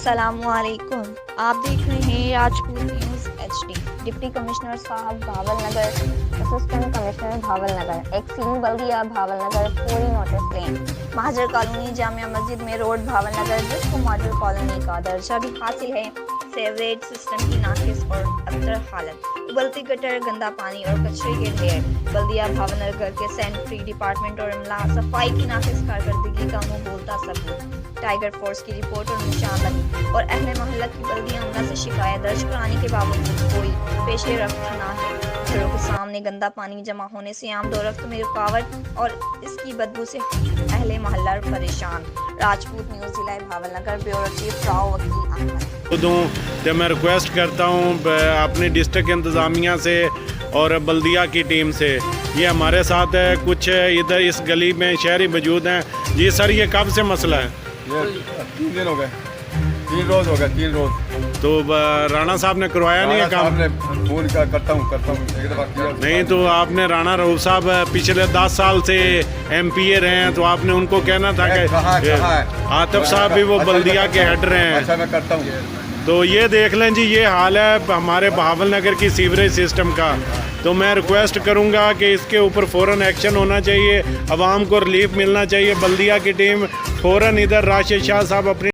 السلام علیکم، آپ دیکھ رہے ہیں Rajput News HD۔ Deputy commissioner صاحب Bahawalnagar, assistant commissioner Bahawalnagar, XEN بلدیہ بھاول نگر فوری نوٹس لیں۔ مہاجر کالونی جامعہ مسجد میں روڈ بھاول نگر، جس کو ماڈل کالونی کا درجہ بھی حاصل ہے، سیوریج سسٹم کی ناقص اور ابتر حالت، ابلتی گٹر، گندا پانی اور کچرے کے ڈھیر۔ بلدیہ بھاول نگر کے سینٹری ڈپارٹمنٹ اور عملہ صفائی کی ناقص کارکردگی کا منہ بولتا ثبوت۔ ٹائیگر فورس کی رپورٹ اور نشاندہی اور اہل محلہ کی بلدیہ عملہ سے شکایت درج کرانے کے باوجود کوئی پیش رفت نہ ہے۔ گھروں کے سامنے گندا پانی جمع ہونے سے عام دورفت میں رکاوٹ اور اس کی بدبو سے اہل محلہ پریشان۔ راجپوت نیوز ضلع بھاول نگر، بیورو چیف راؤ وکیل احمد۔ میں ریکویسٹ کرتا ہوں اپنی ڈسٹرکٹ انتظامیہ سے اور بلدیہ کی ٹیم سے، یہ ہمارے ساتھ ہے کچھ ادھر اس گلی میں شہری موجود ہیں۔ جی سر، یہ کب سے مسئلہ ہے؟ یہ 3 دن ہو گئے، 3 روز ہو گئے، 3 روز۔ تو رانا صاحب نے کروایا نہیں ہے کام؟ نے فون کرتا ہوں ایک دفعہ کیا نہیں تو آپ نے رانا رؤوف صاحب پچھلے 10 سال سے MPA رہے ہیں، تو آپ نے ان کو کہنا تھا کہ عاطف صاحب بھی وہ بلدیہ کے ہیڈ رہے ہیں۔ اچھا میں کرتا ہوں۔ تو یہ دیکھ لیں جی، یہ حال ہے ہمارے بہاول نگر کی سیوریج سسٹم کا۔ تو میں ریکویسٹ کروں گا کہ اس کے اوپر فوراً ایکشن ہونا چاہیے، عوام کو ریلیف ملنا چاہیے۔ بلدیہ کی ٹیم فوراً ادھر راشد شاہ صاحب اپنی